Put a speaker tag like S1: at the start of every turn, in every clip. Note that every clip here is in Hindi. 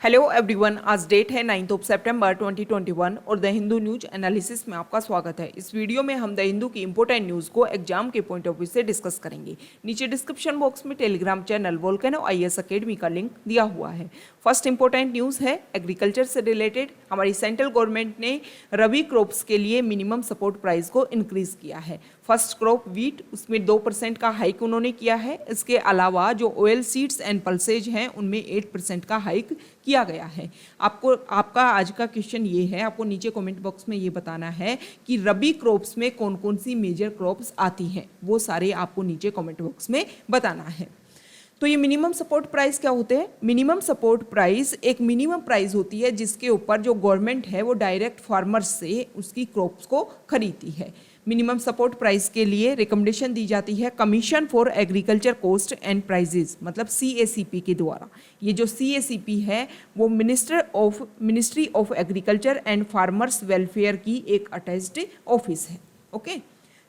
S1: हेलो एवरीवन, आज डेट है 9 सितंबर 2021 और द हिंदू न्यूज एनालिसिस में आपका स्वागत है। इस वीडियो में हम द हिंदू की इंपॉर्टेंट न्यूज़ को एग्जाम के पॉइंट ऑफ व्यू से डिस्कस करेंगे। नीचे डिस्क्रिप्शन बॉक्स में Telegram channel volcano IAS academy का लिंक दिया हुआ है। फर्स्ट इंपॉर्टेंट न्यूज़ है एग्रीकल्चर से रिलेटेड। हमारी सेंट्रल गवर्नमेंट ने रबी क्रॉप्स के लिए मिनिमम सपोर्ट प्राइस को इंक्रीज किया है। फर्स्ट क्रॉप वीट, उसमें 2% का हाइक उन्होंने किया है। इसके अलावा जो ऑयल सीड्स एंड पल्सेज हैं उनमें 8% का हाइक किया गया है। आपका आज का क्वेश्चन ये है, आपको नीचे कमेंट बॉक्स में ये बताना है कि रबी क्रॉप्स में कौन कौन सी मेजर क्रॉप्स आती हैं, वो सारे आपको नीचे कमेंट बॉक्स में बताना है। तो ये मिनिमम सपोर्ट प्राइस क्या होते हैं? मिनिमम सपोर्ट प्राइस एक मिनिमम प्राइस होती है जिसके ऊपर जो गवर्नमेंट है वो डायरेक्ट फार्मर्स से उसकी क्रॉप्स को खरीदती है। मिनिमम सपोर्ट प्राइस के लिए रिकमेंडेशन दी जाती है commission for agriculture cost and prices, मतलब CACP के द्वारा। ये जो CACP है वो ministry of agriculture and farmers welfare की एक अटैच्ड ऑफिस है। ओके,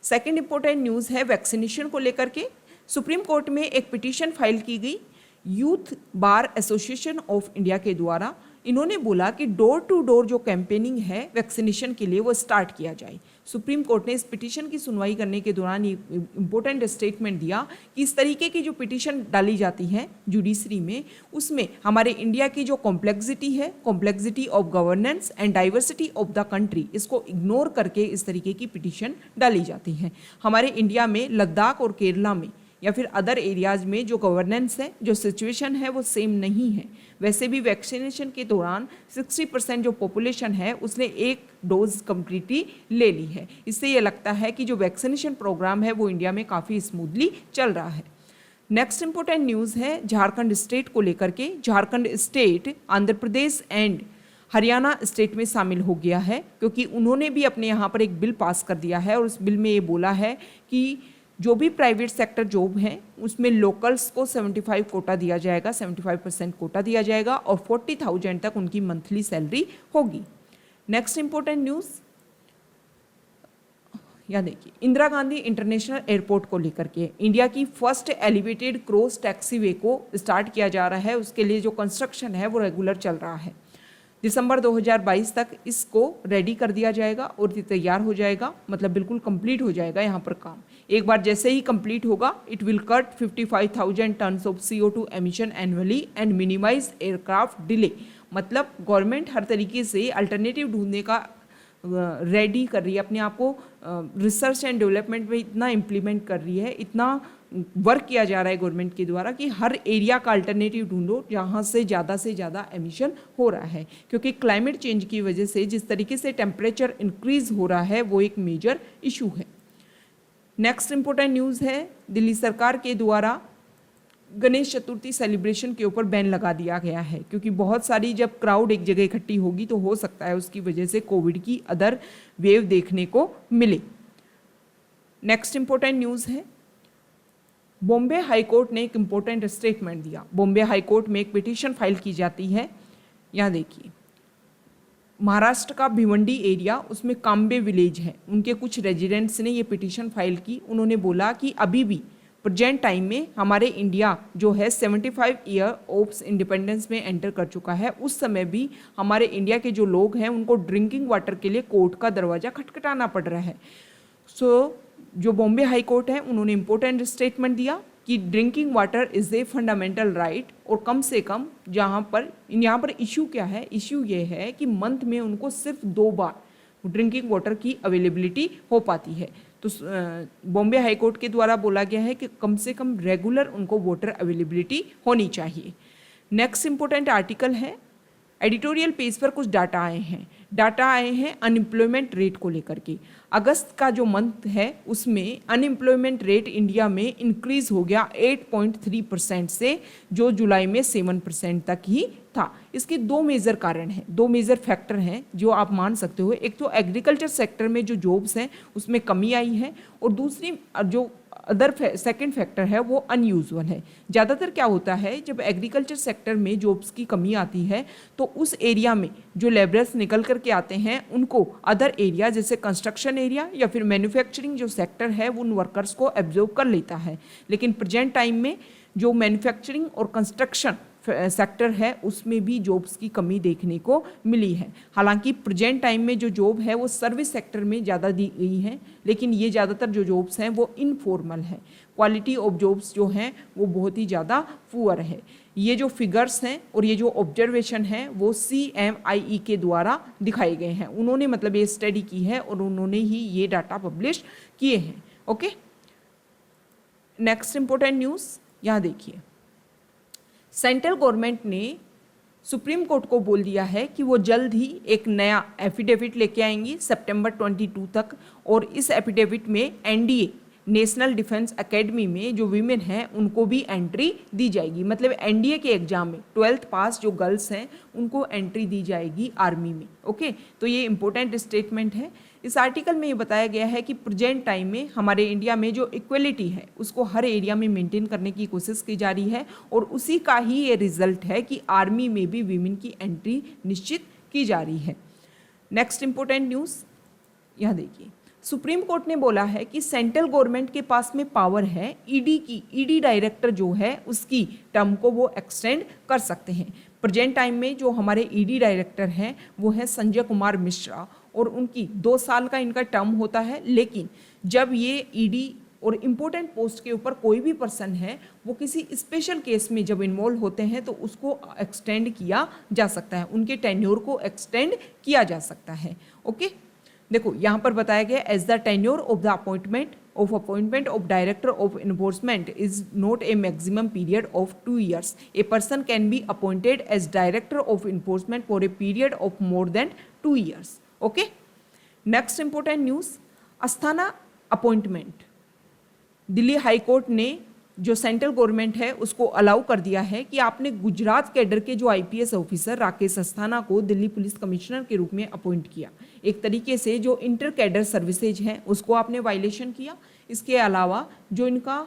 S1: सेकेंड इंपॉर्टेंट न्यूज़ है वैक्सीनेशन को लेकर के। सुप्रीम कोर्ट में एक पिटीशन फाइल की गई youth bar association of India के द्वारा। इन्होंने बोला कि डोर टू डोर जो कैंपेनिंग है वैक्सीनेशन के लिए वो स्टार्ट किया जाए। सुप्रीम कोर्ट ने इस पिटीशन की सुनवाई करने के दौरान ये इम्पोर्टेंट स्टेटमेंट दिया कि इस तरीके की जो पिटीशन डाली जाती है जुडिशरी में, उसमें हमारे इंडिया की जो कॉम्प्लेक्सिटी है, complexity of governance and diversity of the country, इसको इग्नोर करके इस तरीके की पिटीशन डाली जाती है। हमारे इंडिया में लद्दाख और केरला में या फिर अदर एरियाज में जो गवर्नेंस है, जो सिचुएशन है वो सेम नहीं है। वैसे भी वैक्सीनेशन के दौरान 60% जो पॉपुलेशन है उसने एक डोज कम्प्लीटली ले ली है। इससे ये लगता है कि जो वैक्सीनेशन प्रोग्राम है वो इंडिया में काफ़ी स्मूथली चल रहा है। नेक्स्ट इंपॉर्टेंट न्यूज़ है झारखंड स्टेट को लेकर के। Jharkhand state Andhra Pradesh and Haryana state में शामिल हो गया है, क्योंकि उन्होंने भी अपने यहाँ पर एक बिल पास कर दिया है और उस बिल में ये बोला है कि जो भी प्राइवेट सेक्टर जॉब हैं उसमें लोकल्स को 75 कोटा दिया जाएगा, 75% कोटा दिया जाएगा और 40,000 तक उनकी मंथली सैलरी होगी। नेक्स्ट इंपॉर्टेंट न्यूज़ यहाँ देखिए, इंदिरा गांधी इंटरनेशनल एयरपोर्ट को लेकर के इंडिया की फर्स्ट एलिवेटेड क्रॉस टैक्सीवे को स्टार्ट किया जा रहा है। उसके लिए जो कंस्ट्रक्शन है वो रेगुलर चल रहा है। दिसंबर 2022 तक इसको रेडी कर दिया जाएगा और ये तैयार हो जाएगा, मतलब बिल्कुल कंप्लीट हो जाएगा यहाँ पर काम। एक बार जैसे ही कंप्लीट होगा, it will cut 55,000 tons of CO2 emission annually and minimise aircraft delay. मतलब गवर्नमेंट हर तरीके से अल्टरनेटिव ढूंढने का रेडी कर रही है अपने आप को, रिसर्च एंड डेवलपमेंट में इतना इम्प्लीमेंट कर रही है, इतना वर्क किया जा रहा है गवर्नमेंट के द्वारा कि हर एरिया का अल्टरनेटिव ढूंढो जहाँ से ज़्यादा एमिशन हो रहा है। क्योंकि क्लाइमेट चेंज की वजह से जिस तरीके से टेम्परेचर इंक्रीज हो रहा है वो एक मेजर इशू है। नेक्स्ट इंपॉर्टेंट न्यूज़ है दिल्ली सरकार के द्वारा गणेश चतुर्थी सेलिब्रेशन के ऊपर बैन लगा दिया गया है, क्योंकि बहुत सारी जब क्राउड एक जगह इकट्ठी होगी तो हो सकता है उसकी वजह से कोविड की अदर वेव देखने को मिले। नेक्स्ट इंपॉर्टेंट न्यूज़ है बॉम्बे हाईकोर्ट ने एक इंपॉर्टेंट स्टेटमेंट दिया। बॉम्बे हाईकोर्ट में एक पिटीशन फाइल की जाती है। यहाँ देखिए, महाराष्ट्र का भिवंडी एरिया, उसमें काम्बे विलेज है, उनके कुछ रेजिडेंट्स ने ये पिटीशन फाइल की। उन्होंने बोला कि अभी भी प्रेजेंट टाइम में हमारे इंडिया जो है 75 ईयर ऑफ इंडिपेंडेंस में एंटर कर चुका है। उस समय भी हमारे इंडिया के जो लोग हैं उनको ड्रिंकिंग वाटर के लिए कोर्ट का दरवाज़ा खटखटाना पड़ रहा है। जो बॉम्बे हाई कोर्ट है उन्होंने इम्पोर्टेंट स्टेटमेंट दिया कि drinking water is a fundamental right, और कम से कम यहाँ पर इशू क्या है, इशू ये है कि मंथ में उनको सिर्फ 2 बार ड्रिंकिंग वाटर की अवेलेबिलिटी हो पाती है। तो बॉम्बे हाई कोर्ट के द्वारा बोला गया है कि कम से कम रेगुलर उनको वाटर अवेलेबिलिटी होनी चाहिए। नेक्स्ट इंपॉर्टेंट आर्टिकल है, एडिटोरियल पेज पर कुछ डाटा आए हैं अनएम्प्लॉयमेंट रेट को लेकर के। अगस्त का जो मंथ है उसमें अनएम्प्लॉयमेंट रेट इंडिया में इंक्रीज हो गया 8.3% से, जो जुलाई में 7% तक ही था। इसके 2 मेजर कारण हैं, 2 मेजर फैक्टर हैं जो आप मान सकते हो। एक तो एग्रीकल्चर सेक्टर में जो जॉब्स हैं उसमें कमी आई है, और दूसरी जो अदर सेकेंड फैक्टर है वो अनयूजुअल है। ज़्यादातर क्या होता है, जब एग्रीकल्चर सेक्टर में जॉब्स की कमी आती है तो उस एरिया में जो लेबरर्स निकल करके आते हैं उनको अदर एरिया जैसे कंस्ट्रक्शन एरिया या फिर मैन्युफैक्चरिंग जो सेक्टर है वो उन वर्कर्स को एब्जॉर्ब कर लेता है। लेकिन प्रेजेंट टाइम में जो मैन्युफैक्चरिंग और कंस्ट्रक्शन सेक्टर है उसमें भी जॉब्स की कमी देखने को मिली है। हालांकि प्रेजेंट टाइम में जो जॉब है वो सर्विस सेक्टर में ज़्यादा दी गई है, लेकिन ये ज़्यादातर जो जॉब्स हैं वो इनफॉर्मल है। क्वालिटी ऑफ जॉब्स जो हैं वो बहुत ही ज़्यादा पुअर है। ये जो फिगर्स हैं और ये जो ऑब्जर्वेशन है वो CMIE के द्वारा दिखाए गए हैं। उन्होंने मतलब ये स्टडी की है और उन्होंने ही ये डाटा पब्लिश किए हैं। ओके, नेक्स्ट इंपॉर्टेंट न्यूज़ यहाँ देखिए। सेंट्रल गवर्नमेंट ने सुप्रीम कोर्ट को बोल दिया है कि वो जल्द ही एक नया एफिडेविट लेके आएंगी सितंबर 22 तक, और इस एफिडेविट में NDA नेशनल डिफेंस एकेडमी में जो वीमेन हैं उनको भी एंट्री दी जाएगी। मतलब NDA के एग्जाम में 12th पास जो गर्ल्स हैं उनको एंट्री दी जाएगी आर्मी में। ओके, तो ये इंपॉर्टेंट स्टेटमेंट है। इस आर्टिकल में ये बताया गया है कि प्रेजेंट टाइम में हमारे इंडिया में जो इक्वलिटी है उसको हर एरिया में मेंटेन करने की कोशिश की जा रही है, और उसी का ही ये रिजल्ट है कि आर्मी में भी वीमेन की एंट्री निश्चित की जा रही है। नेक्स्ट इंपॉर्टेंट न्यूज़ यहाँ देखिए। सुप्रीम कोर्ट ने बोला है कि सेंट्रल गवर्नमेंट के पास में पावर है ईडी डायरेक्टर जो है उसकी टर्म को वो एक्सटेंड कर सकते हैं। प्रेजेंट टाइम में जो हमारे ईडी डायरेक्टर हैं वो है संजय कुमार मिश्रा, और उनकी 2 साल का इनका टर्म होता है। लेकिन जब ये ईडी और इम्पोर्टेंट पोस्ट के ऊपर कोई भी पर्सन है वो किसी स्पेशल केस में जब इन्वॉल्व होते हैं तो उसको एक्सटेंड किया जा सकता है, उनके टेन्योर को एक्सटेंड किया जा सकता है। ओके, देखो यहाँ पर बताया गया as the tenure of the appointment of director of enforcement is not a maximum period of 2 years. A person can be appointed as director of enforcement for a period of more than 2 years. Okay, next important news, Asthana appointment. Delhi high court ने जो सेंट्रल गवर्नमेंट है उसको अलाउ कर दिया है कि आपने गुजरात कैडर के जो IPS ऑफिसर राकेश अस्थाना को दिल्ली पुलिस कमिश्नर के रूप में अपॉइंट किया। एक तरीके से जो इंटर कैडर सर्विसेज हैं उसको आपने वायलेशन किया। इसके अलावा जो इनका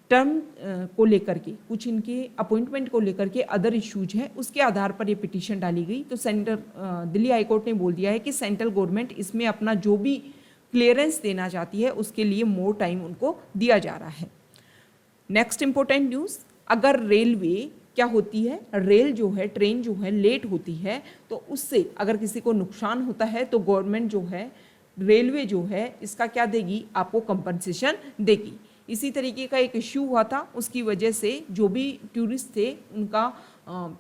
S1: टर्म को लेकर के कुछ इनके अपॉइंटमेंट को लेकर के अदर इश्यूज हैं उसके आधार पर ये पिटीशन डाली गई। तो दिल्ली हाई कोर्ट ने बोल दिया है कि सेंट्रल गवर्नमेंट इसमें अपना जो भी क्लियरेंस देना चाहती है उसके लिए मोर टाइम उनको दिया जा रहा है। नेक्स्ट इंपॉर्टेंट न्यूज़, अगर रेलवे क्या होती है, रेल जो है ट्रेन जो है लेट होती है तो उससे अगर किसी को नुकसान होता है तो गवर्नमेंट जो है रेलवे जो है इसका क्या देगी, आपको कंपनसेशन देगी। इसी तरीके का एक इश्यू हुआ था, उसकी वजह से जो भी टूरिस्ट थे उनका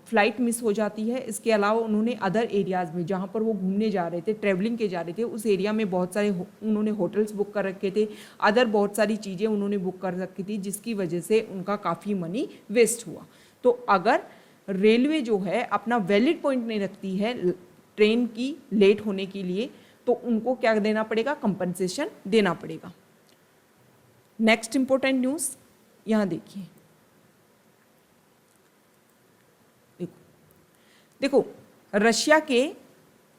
S1: फ्लाइट मिस हो जाती है। इसके अलावा उन्होंने अदर एरियाज़ में जहाँ पर वो घूमने जा रहे थे, ट्रैवलिंग के जा रहे थे, उस एरिया में बहुत सारे उन्होंने होटल्स बुक कर रखे थे, अदर बहुत सारी चीज़ें उन्होंने बुक कर रखी थी, जिसकी वजह से उनका काफ़ी मनी वेस्ट हुआ। तो अगर रेलवे जो है अपना वैलिड पॉइंट नहीं रखती है ट्रेन की लेट होने के लिए तो उनको क्या देना पड़ेगा, कंपनसेशन देना पड़ेगा। नेक्स्ट इंपॉर्टेंट न्यूज़ यहाँ देखिए, देखो रशिया के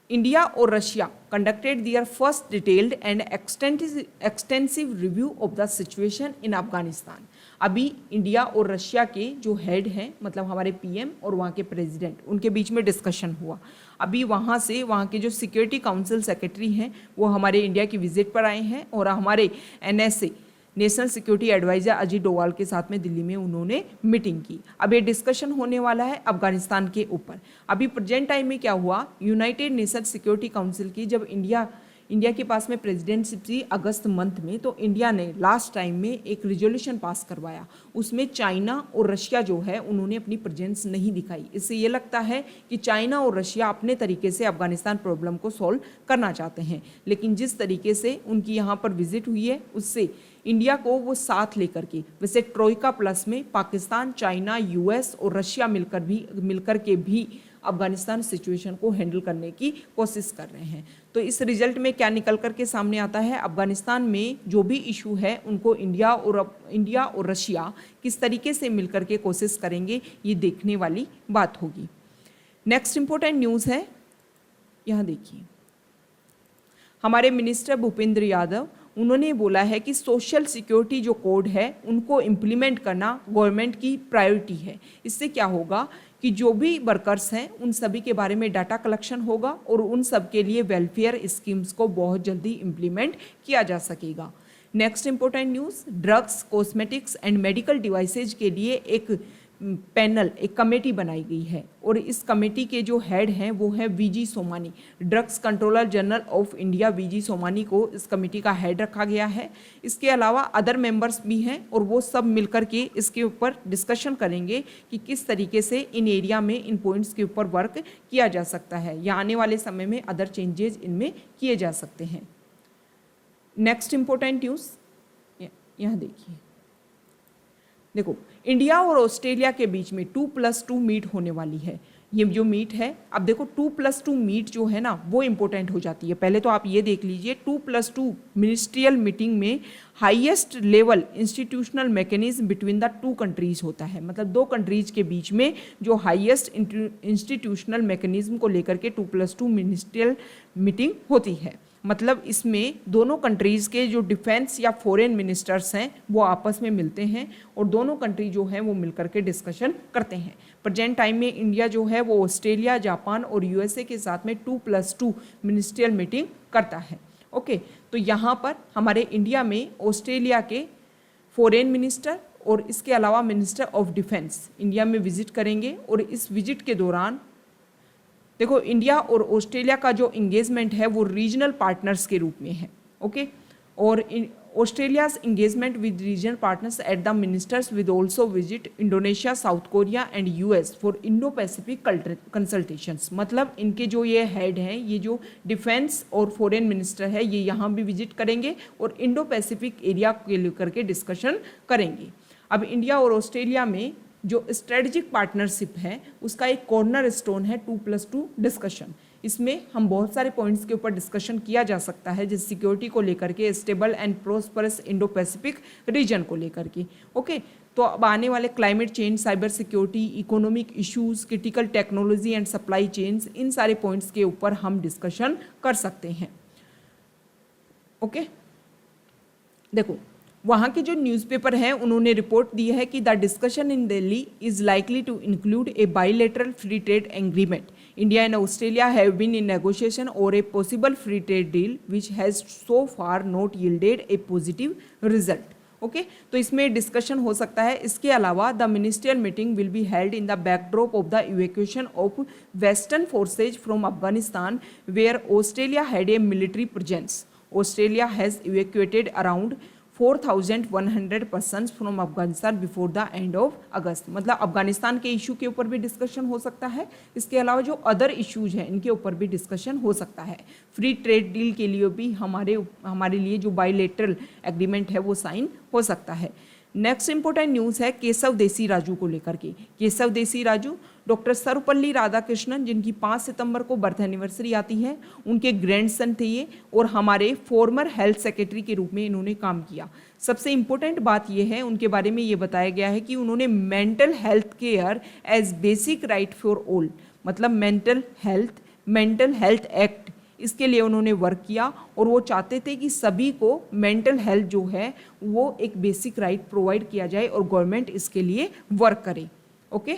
S1: इंडिया और Russia conducted their first detailed and extensive review of the situation in Afghanistan. अभी इंडिया और रशिया के जो हेड हैं मतलब हमारे PM और वहाँ के प्रेसिडेंट उनके बीच में डिस्कशन हुआ। अभी वहाँ से वहाँ के जो सिक्योरिटी काउंसिल सेक्रेटरी हैं वो हमारे इंडिया की विजिट पर आए हैं और हमारे NSA national security adviser Ajit Doval के साथ में दिल्ली में उन्होंने मीटिंग की। अब ये डिस्कशन होने वाला है अफगानिस्तान के ऊपर। अभी प्रेजेंट टाइम में क्या हुआ, यूनाइटेड नेशन सिक्योरिटी काउंसिल की जब इंडिया के पास में प्रेसिडेंटशिप थी अगस्त मंथ में, तो इंडिया ने लास्ट टाइम में एक रिजोल्यूशन पास करवाया। उसमें चाइना और रशिया जो है उन्होंने अपनी प्रेजेंस नहीं दिखाई। इससे ये लगता है कि चाइना और रशिया अपने तरीके से अफगानिस्तान प्रॉब्लम को सॉल्व करना चाहते हैं, लेकिन जिस तरीके से उनकी यहाँ पर विजिट हुई है उससे इंडिया को वो साथ लेकर के, वैसे ट्रोइका प्लस में पाकिस्तान, चाइना, US और रशिया मिलकर के भी अफगानिस्तान सिचुएशन को हैंडल करने की कोशिश कर रहे हैं। तो इस रिजल्ट में क्या निकल कर के सामने आता है, अफगानिस्तान में जो भी इशू है उनको इंडिया और रशिया किस तरीके से मिलकर के कोशिश करेंगे, ये देखने वाली बात होगी। नेक्स्ट इंपॉर्टेंट न्यूज़ है, यहाँ देखिए, हमारे मिनिस्टर भूपेंद्र यादव उन्होंने बोला है कि सोशल सिक्योरिटी जो कोड है उनको इम्प्लीमेंट करना गवर्नमेंट की प्रायोरिटी है। इससे क्या होगा कि जो भी वर्कर्स हैं उन सभी के बारे में डाटा कलेक्शन होगा और उन सब के लिए वेलफेयर स्कीम्स को बहुत जल्दी इम्प्लीमेंट किया जा सकेगा। Next important news, drugs, cosmetics and medical devices के लिए एक पैनल, एक कमेटी बनाई गई है और इस कमेटी के जो हेड हैं वो है V G Somani, drugs controller general of India V G Somani को इस कमेटी का हेड रखा गया है। इसके अलावा अदर मेंबर्स भी हैं और वो सब मिलकर के इसके ऊपर डिस्कशन करेंगे कि किस तरीके से इन एरिया में इन पॉइंट्स के ऊपर वर्क किया जा सकता है या आने वाले समय में अदर चेंजेस इनमें किए जा सकते हैं। नेक्स्ट इंपॉर्टेंट न्यूज़ यहाँ देखिए, देखो इंडिया और ऑस्ट्रेलिया के बीच में 2+2 मीट होने वाली है। ये जो मीट है, अब देखो 2+2 मीट जो है ना वो इम्पोर्टेंट हो जाती है। पहले तो आप ये देख लीजिए 2+2 मिनिस्ट्रियल मीटिंग में highest level institutional mechanism between the two countries होता है। मतलब दो कंट्रीज के बीच में जो हाईएस्ट इंस्टीट्यूशनल मैकेनिज्म को लेकर के 2+2 मिनिस्ट्रियल मीटिंग होती है। मतलब इसमें दोनों कंट्रीज़ के जो डिफेंस या फॉरेन मिनिस्टर्स हैं वो आपस में मिलते हैं और दोनों कंट्री जो हैं वो मिलकर के डिस्कशन करते हैं। प्रेजेंट टाइम में इंडिया जो है वो ऑस्ट्रेलिया, जापान और यूएसए के साथ में 2+2 मिनिस्ट्रियल मीटिंग करता है। ओके, तो यहाँ पर हमारे इंडिया में ऑस्ट्रेलिया के फॉरेन मिनिस्टर और इसके अलावा मिनिस्टर ऑफ डिफेंस इंडिया में विजिट करेंगे और इस विजिट के दौरान देखो इंडिया और ऑस्ट्रेलिया का जो इंगेजमेंट है वो रीजनल पार्टनर्स के रूप में है। ओके, और Australia's engagement with regional partners at the ministers with also visit Indonesia, south Korea and US for Indo Pacific consultations. मतलब इनके जो ये हेड हैं, ये जो डिफेंस और फॉरेन मिनिस्टर है, ये यहाँ भी विजिट करेंगे और इंडो पैसिफिक एरिया के लेकर के डिस्कशन करेंगे। अब इंडिया और ऑस्ट्रेलिया में जो स्ट्रेटजिक पार्टनरशिप है उसका एक कॉर्नर स्टोन है 2+2 डिस्कशन। इसमें हम बहुत सारे पॉइंट्स के ऊपर डिस्कशन किया जा सकता है, जैसे सिक्योरिटी को लेकर के, stable and prosperous Indo Pacific region को लेकर के। ओके, तो अब आने वाले climate change, cyber security, economic issues, critical technology and supply chains, इन सारे पॉइंट्स के ऊपर हम डिस्कशन कर सकते हैं। ओके, देखो वहाँ के जो न्यूज़पेपर हैं उन्होंने रिपोर्ट दी है कि the discussion in Delhi is likely to include a bilateral free trade agreement. India and Australia have been in negotiation और a possible free trade deal which has so far not yielded a positive result. Okay, तो इसमें डिस्कशन हो सकता है। इसके अलावा the ministerial meeting will be held in the backdrop of the evacuation of western forces from Afghanistan where Australia had a military presence. Australia has evacuated around 4,100 persons from Afghanistan before the end of अगस्त। मतलब अफगानिस्तान के इशू के ऊपर भी डिस्कशन हो सकता है। इसके अलावा जो अदर इश्यूज हैं इनके ऊपर भी डिस्कशन हो सकता है। फ्री ट्रेड डील के लिए भी हमारे लिए जो बाइलेटरल एग्रीमेंट है वो साइन हो सकता है। नेक्स्ट इंपॉर्टेंट न्यूज़ है केशव देसी राजू को लेकर के। केशव देसी राजू डॉक्टर सर्वपल्ली राधाकृष्णन, जिनकी 5 सितंबर को बर्थ एनिवर्सरी आती है, उनके ग्रैंडसन थे ये और हमारे फॉर्मर हेल्थ सेक्रेटरी के रूप में इन्होंने काम किया। सबसे इम्पोर्टेंट बात यह है उनके बारे में ये बताया गया है कि उन्होंने mental health care as basic right for all, मतलब मेंटल हेल्थ एक्ट, इसके लिए उन्होंने वर्क किया और वो चाहते थे कि सभी को मेंटल हेल्थ जो है वो एक बेसिक राइट प्रोवाइड किया जाए और गवर्नमेंट इसके लिए वर्क करे। ओके,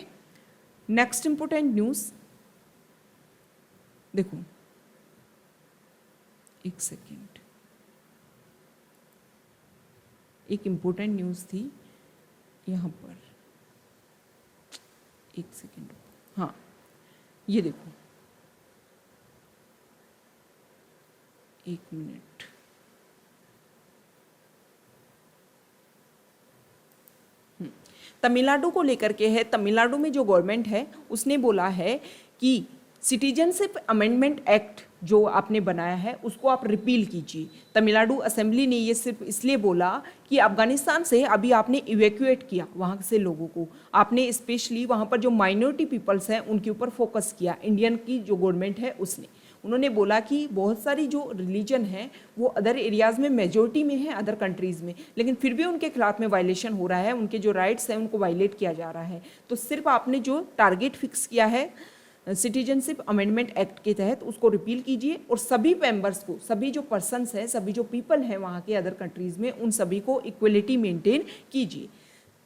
S1: नेक्स्ट इंपॉर्टेंट न्यूज़ देखो, एक सेकेंड, एक इंपॉर्टेंट न्यूज़ थी यहाँ पर, एक सेकेंड, हाँ ये देखो, एक मिनट, तमिलनाडु को लेकर के है। तमिलनाडु में जो गवर्नमेंट है उसने बोला है कि सिटीजनशिप अमेंडमेंट एक्ट जो आपने बनाया है उसको आप रिपील कीजिए। तमिलनाडु असेंबली ने ये सिर्फ इसलिए बोला कि अफगानिस्तान से अभी आपने इवैक्यूएट किया वहाँ से लोगों को, आपने स्पेशली वहाँ पर जो माइनॉरिटी पीपल्स हैं उनके ऊपर फोकस किया। इंडियन की जो गवर्नमेंट है उसने, उन्होंने बोला कि बहुत सारी जो रिलीजन है वो अदर एरियाज़ में मेजॉरिटी में है, अदर कंट्रीज़ में, लेकिन फिर भी उनके खिलाफ में वायलेशन हो रहा है, उनके जो राइट्स हैं उनको वायलेट किया जा रहा है। तो सिर्फ आपने जो टारगेट फिक्स किया है सिटीजनशिप अमेंडमेंट एक्ट के तहत उसको रिपील कीजिए और सभी मेंबर्स को, सभी जो पर्सन्स हैं, सभी जो पीपल हैं वहाँ के अदर कंट्रीज़ में, उन सभी को इक्वलिटी मेंटेन कीजिए।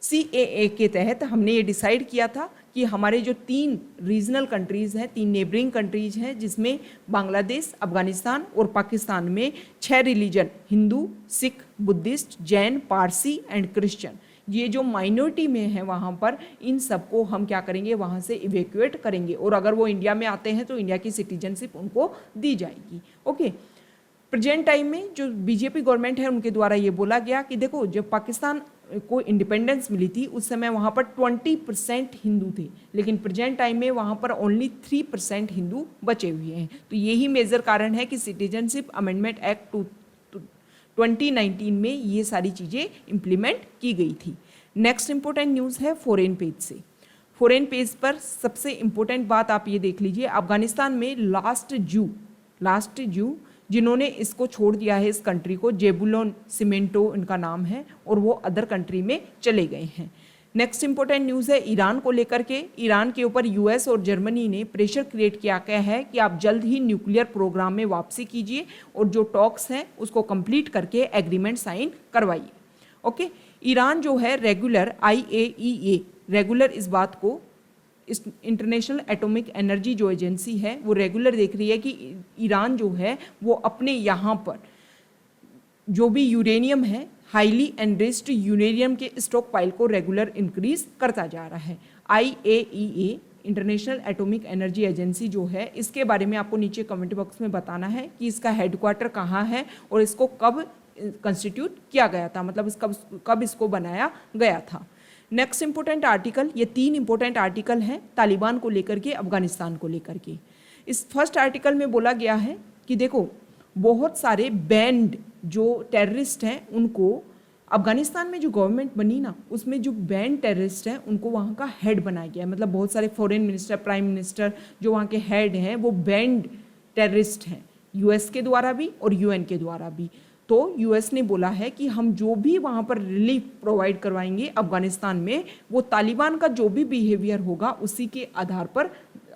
S1: CAA के तहत हमने ये डिसाइड किया था कि हमारे जो 3 रीजनल कंट्रीज़ हैं, 3 नेबरिंग कंट्रीज़ हैं, जिसमें बांग्लादेश, अफगानिस्तान और पाकिस्तान में 6 religion, Hindu, Sikh, Buddhist, Jain, Parsi and Christian, ये जो माइनॉरिटी में है वहाँ पर, इन सबको हम क्या करेंगे, वहाँ से इवैक्यूएट करेंगे, और अगर वो इंडिया में आते हैं तो इंडिया की सिटीजनशिप उनको दी जाएगी। ओके, प्रेजेंट टाइम में जो बीजेपी गवर्नमेंट है उनके द्वारा ये बोला गया कि देखो, जब पाकिस्तान को इंडिपेंडेंस मिली थी उस समय वहाँ पर 20% हिंदू थे, लेकिन प्रेजेंट टाइम में वहाँ पर ओनली 3% हिंदू बचे हुए हैं। तो यही मेजर कारण है कि सिटीजनशिप अमेंडमेंट एक्ट 2019 में ये सारी चीज़ें इम्प्लीमेंट की गई थी। नेक्स्ट इंपॉर्टेंट न्यूज़ है फॉरेन पेज से। फॉरेन पेज पर सबसे इम्पोर्टेंट बात आप ये देख लीजिए, अफगानिस्तान में लास्ट जू जिन्होंने इसको छोड़ दिया है, इस कंट्री को, जेबुलोन सीमेंटो इनका नाम है, और वो अदर कंट्री में चले गए हैं। नेक्स्ट इंपॉर्टेंट न्यूज़ है ईरान को लेकर के। ईरान के ऊपर यूएस और जर्मनी ने प्रेशर क्रिएट किया गया है कि आप जल्द ही न्यूक्लियर प्रोग्राम में वापसी कीजिए और जो टॉक्स हैं उसको कंप्लीट करके एग्रीमेंट साइन करवाइए। ओके, ईरान जो है रेगुलर IAEA रेगुलर इस बात को, इस इंटरनेशनल एटॉमिक एनर्जी जो एजेंसी है वो रेगुलर देख रही है कि ईरान जो है वो अपने यहाँ पर जो भी यूरेनियम है, हाईली एनरिच्ड यूरेनियम के स्टॉक पाइल को रेगुलर इंक्रीज करता जा रहा है। IAEA international atomic energy agency जो है, इसके बारे में आपको नीचे कमेंट बॉक्स में बताना है कि इसका हेडक्वार्टर कहाँ है और इसको कब कंस्टिट्यूट किया गया था, मतलब कब इसको बनाया गया था। नेक्स्ट इंपॉर्टेंट आर्टिकल, ये 3 इंपॉर्टेंट आर्टिकल हैं तालिबान को लेकर के, अफगानिस्तान को लेकर के। इस फर्स्ट आर्टिकल में बोला गया है कि देखो, बहुत सारे बैंड जो टेररिस्ट हैं उनको, अफगानिस्तान में जो गवर्नमेंट बनी ना, उसमें जो बैंड टेररिस्ट हैं उनको वहाँ का हेड बनाया गया है। मतलब बहुत सारे फॉरेन मिनिस्टर, प्राइम मिनिस्टर जो वहाँ के हेड हैं वो बैंड टेररिस्ट हैं, US के द्वारा भी और UN के द्वारा भी। तो US ने बोला है कि हम जो भी वहाँ पर रिलीफ प्रोवाइड करवाएंगे अफगानिस्तान में, वो तालिबान का जो भी बिहेवियर होगा उसी के आधार पर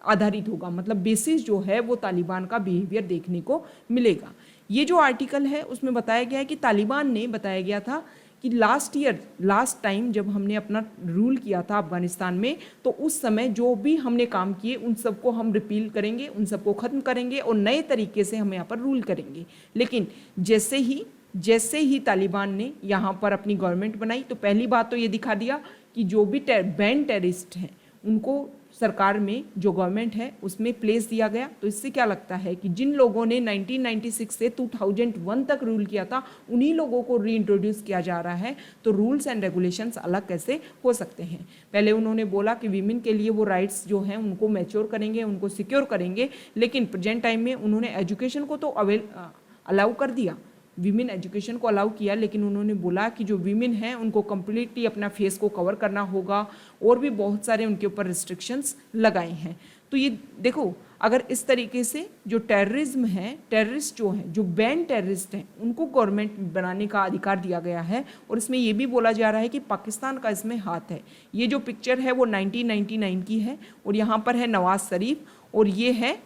S1: आधारित होगा, मतलब बेसिस जो है वो तालिबान का बिहेवियर देखने को मिलेगा। ये जो आर्टिकल है उसमें बताया गया है कि तालिबान ने बताया गया था कि लास्ट टाइम जब हमने अपना रूल किया था अफगानिस्तान में, तो उस समय जो भी हमने काम किए उन सबको हम रिपील करेंगे, उन सबको ख़त्म करेंगे और नए तरीके से हम यहाँ पर रूल करेंगे। लेकिन जैसे ही तालिबान ने यहाँ पर अपनी गवर्नमेंट बनाई, तो पहली बात तो ये दिखा दिया कि जो भी बैंड टेररिस्ट हैं उनको सरकार में जो गवर्नमेंट है उसमें प्लेस दिया गया। तो इससे क्या लगता है कि जिन लोगों ने 1996 से 2001 तक रूल किया था, उन्हीं लोगों को रीइंट्रोड्यूस किया जा रहा है। तो रूल्स एंड रेगुलेशंस अलग कैसे हो सकते हैं। पहले उन्होंने बोला कि वीमेन के लिए वो राइट्स जो हैं उनको मैच्योर करेंगे, उनको सिक्योर करेंगे, लेकिन प्रेजेंट टाइम में उन्होंने एजुकेशन को तो अलाउ कर दिया, वीमेन एजुकेशन को अलाउ किया, लेकिन उन्होंने बोला कि जो वीमेन हैं उनको कम्प्लीटली अपना फेस को कवर करना होगा, और भी बहुत सारे उनके ऊपर रिस्ट्रिक्शंस लगाए हैं। तो ये देखो, अगर इस तरीके से जो टेररिज्म है, टेररिस्ट जो हैं, जो बैंड टेररिस्ट हैं, उनको गवर्नमेंट बनाने का अधिकार दिया गया है, और इसमें ये भी बोला जा रहा है कि पाकिस्तान का इसमें हाथ है। ये जो पिक्चर है वो 1999 की है, और यहाँ पर है नवाज शरीफ, और ये है,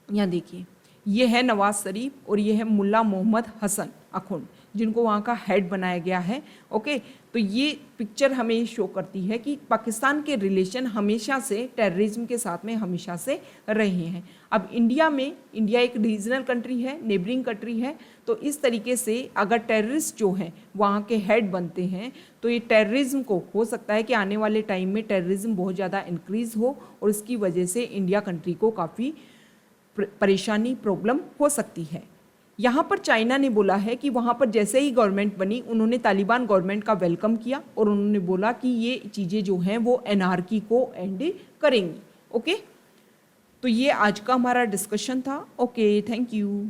S1: यहाँ देखिए, ये है नवाज शरीफ और ये है मुल्ला मोहम्मद हसन अखुंड, जिनको वहाँ का हेड बनाया गया है। ओके, तो ये पिक्चर हमें शो करती है कि पाकिस्तान के रिलेशन हमेशा से टेररिज्म के साथ में हमेशा से रहे हैं। अब इंडिया एक रीजनल कंट्री है, नेबरिंग कंट्री है, तो इस तरीके से अगर टेररिस्ट जो हैं वहाँ के हेड बनते हैं, तो ये टेररिज्म को हो सकता है कि आने वाले टाइम में टेररिज्म बहुत ज़्यादा इंक्रीज हो, और इसकी वजह से इंडिया कंट्री को काफ़ी परेशानी, प्रॉब्लम हो सकती है। यहाँ पर चाइना ने बोला है कि वहाँ पर जैसे ही गवर्नमेंट बनी, उन्होंने तालिबान गवर्नमेंट का वेलकम किया, और उन्होंने बोला कि ये चीज़ें जो हैं वो एनार्की को एंड करेंगी। ओके, तो ये आज का हमारा डिस्कशन था। Okay, thank you.